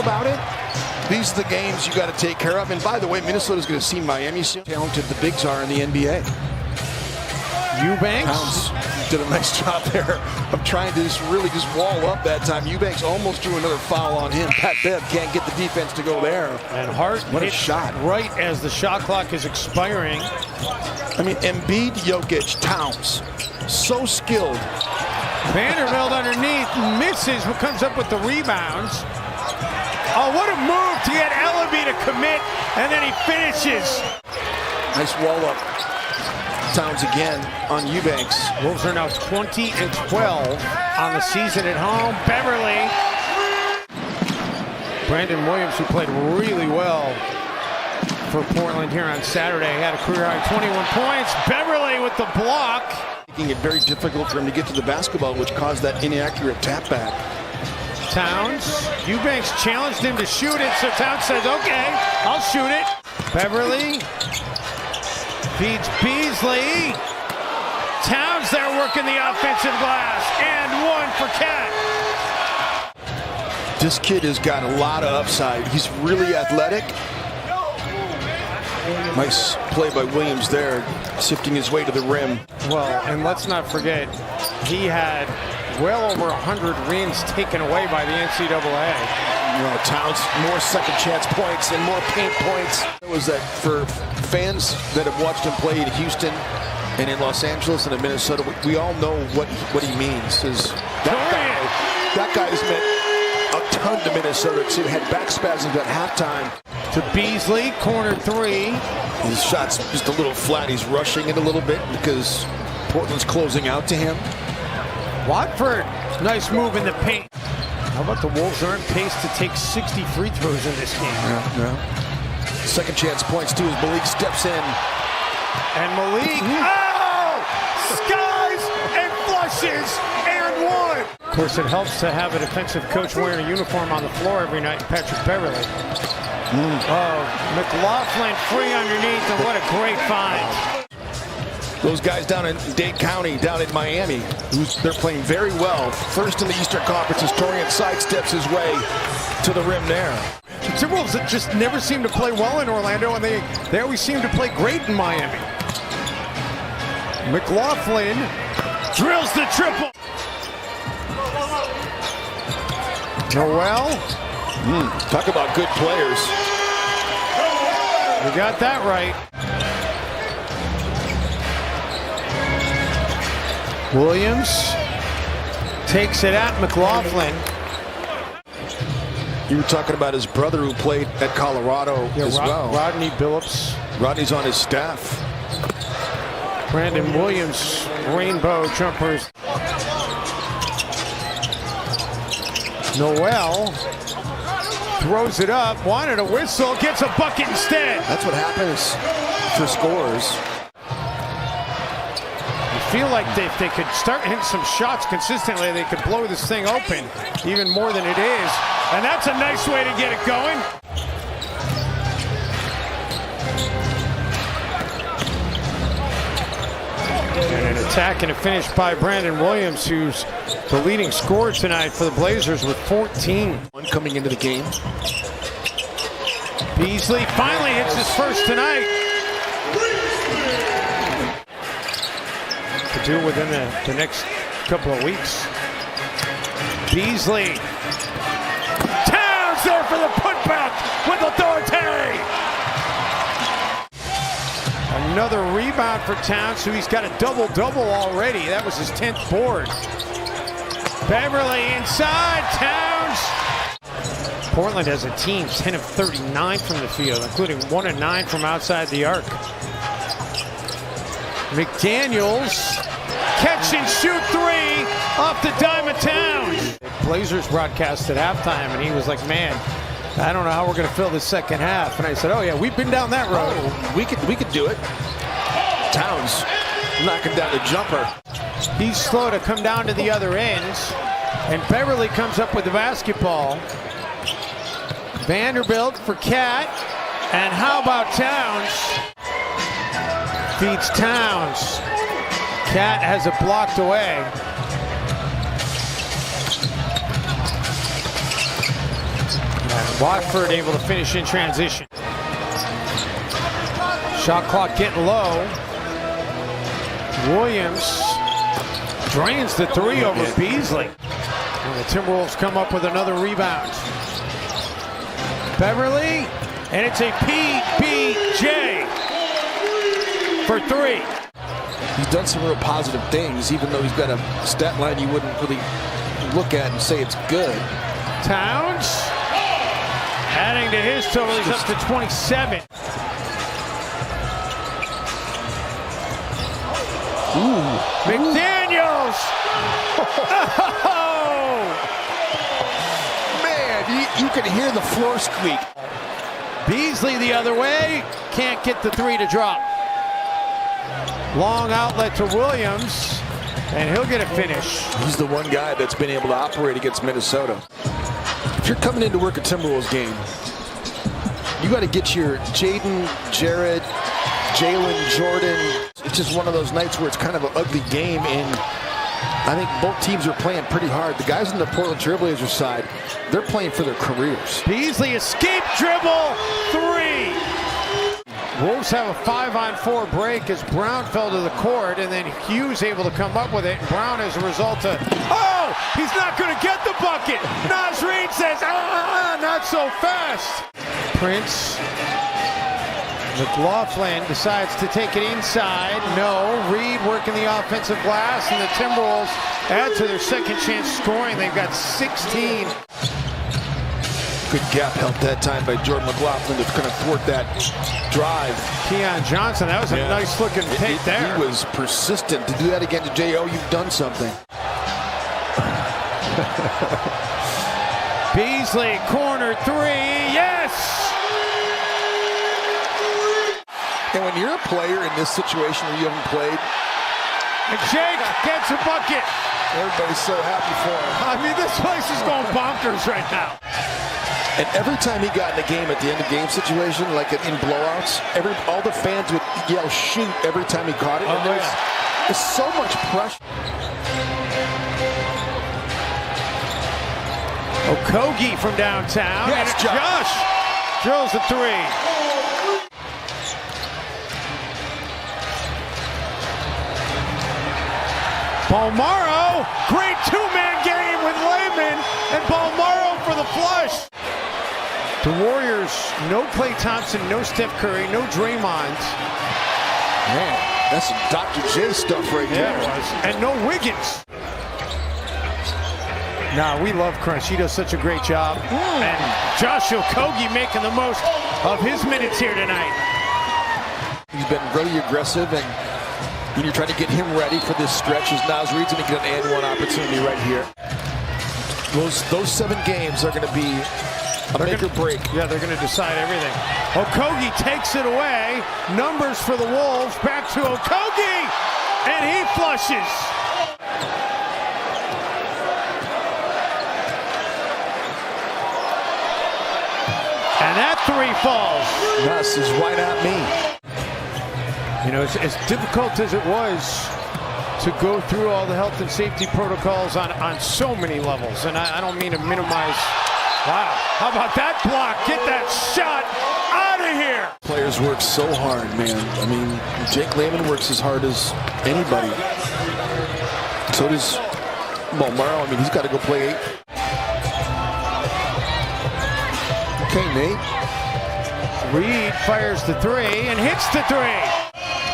about it, these are the games you got to take care of. And by the way, Minnesota's going to see Miami soon. Talented the bigs are in the NBA. Eubanks Towns did a nice job there of trying to just wall up that time. Eubanks almost drew another foul on him. Pat Bev can't get the defense to go there. And Hart what a shot. Right as the shot clock is expiring. I mean, Embiid, Jokic, Towns, so skilled. Vanderbilt underneath, misses, who comes up with the rebounds. Oh, what a move to get Ellaby to commit, and then he finishes. Nice wall up. Towns again on Eubanks. Wolves are now 20-12 on the season at home. Beverly. Brandon Williams, who played really well for Portland here on Saturday, had a career-high 21 points. Beverly with the block. Making it very difficult for him to get to the basketball, which caused that inaccurate tap back. Towns. Eubanks challenged him to shoot it, so Towns says, okay, I'll shoot it. Beverly feeds Beasley. Towns there working the offensive glass, and one for Cat. This kid has got a lot of upside. He's really athletic. Nice play by Williams there, sifting his way to the rim. Well, and let's not forget, he had well over 100 rings taken away by the NCAA. You know, Towns, more second chance points and more paint points. It was that for fans that have watched him play in Houston and in Los Angeles and in Minnesota, we all know what he means. That guy's meant a ton to Minnesota. He had back spasms at halftime. To Beasley, corner three. His shot's just a little flat. He's rushing it a little bit because Portland's closing out to him. Watford, nice move in the paint. How about the Wolves are on pace to take 60 free throws in this game? Yeah. Second chance points too as Malik steps in. And Malik, skies and flushes and one. Of course, it helps to have a defensive coach wearing a uniform on the floor every night, Patrick Beverly. Oh, McLaughlin free underneath, and what a great find. Those guys down in Dade County, down in Miami, they're playing very well. First in the Eastern Conference as Torian sidesteps his way to the rim there. The Timberwolves that just never seem to play well in Orlando, and they always seem to play great in Miami. McLaughlin drills the triple. Noel. Talk about good players. You got that right. Williams takes it at McLaughlin. You were talking about his brother who played at Colorado as well. Rodney Billups. Rodney's on his staff. Brandon Williams, rainbow jumpers. Noel throws it up, wanted a whistle, gets a bucket instead. That's what happens for scores. I feel like if they could start hitting some shots consistently, they could blow this thing open even more than it is. And that's a nice way to get it going. And an attack and a finish by Brandon Williams, who's the leading scorer tonight for the Blazers with 14. One coming into the game. Beasley finally hits his first tonight. To do within the next couple of weeks. Beasley. Towns there for the putback with authority. Another rebound for Towns, so he's got a double-double already. That was his 10th board. Beverly inside, Towns. Portland as a team, 10 of 39 from the field, including 1 of 9 from outside the arc. McDaniels, catch and shoot three off the dime of Towns. Blazers broadcast at halftime, and he was like, man, I don't know how we're going to fill the second half. And I said, oh yeah, we've been down that road. Oh, we could do it. Towns knocking down the jumper. He's slow to come down to the other end. And Beverly comes up with the basketball. Vanderbilt for Cat. And how about Towns? Feeds Towns. Cat has it blocked away. And Watford able to finish in transition. Shot clock getting low. Williams drains the three over Beasley. And the Timberwolves come up with another rebound. Beverly, and it's a PBJ for three. He's done some real positive things, even though he's got a stat line you wouldn't really look at and say it's good. Towns, adding to his total, he's up to 27. Ooh. McDaniels! Oh! Man, you can hear the floor squeak. Beasley the other way, can't get the three to drop. Long outlet to Williams, and he'll get a finish. He's the one guy that's been able to operate against Minnesota. If you're coming in to work a Timberwolves game, you got to get your Jaden, Jared, Jalen, Jordan. It's just one of those nights where it's kind of an ugly game, and I think both teams are playing pretty hard. The guys on the Portland Trailblazers side, they're playing for their careers. Beasley escape dribble, three. Wolves have a 5-on-4 break as Brown fell to the court, and then Hughes able to come up with it. And Brown, as a result of, oh, he's not going to get the bucket. Naz Reid says, not so fast. Prince. McLaughlin decides to take it inside. No. Reed working the offensive glass, and the Timberwolves add to their second chance scoring. They've got 16. Good gap help that time by Jordan McLaughlin that's going to thwart that drive. Keon Johnson, that was a nice looking take there. He was persistent. To do that again to J.O., you've done something. Beasley, corner three, yes! And when you're a player in this situation where you haven't played, and Jake gets a bucket. Everybody's so happy for him. I mean, this place is going bonkers right now. And every time he got in a game at the end of game situation, like in blowouts, all the fans would yell shoot every time he caught it. And there's so much pressure. Okogie from downtown. Yes, and Josh drills the three. Balmaro, great two-man game with Layman, and Balmaro for the flush. The Warriors, no Klay Thompson, no Steph Curry, no Draymond. Man, that's some Dr. J stuff right there. Yeah, it was. And no Wiggins. Nah, we love Crunch. He does such a great job. And Josh Okogie making the most of his minutes here tonight. He's been really aggressive, and you're trying to get him ready for this stretch as Naz Reid's going to get an and-one opportunity right here. Those 7 games are going to be a make or break. Yeah, they're going to decide everything. Okogie takes it away. Numbers for the Wolves. Back to Okogie, and he flushes. And that three falls. Nuss is why not me? You know, as difficult as it was to go through all the health and safety protocols on so many levels, and I don't mean to minimize. Wow, how about that block? Get that shot out of here. Players work so hard, man. I mean, Jake Layman works as hard as anybody. So does Balmaro. I mean, he's got to go play 8. Okay, Nate. Reed fires the three and hits the three.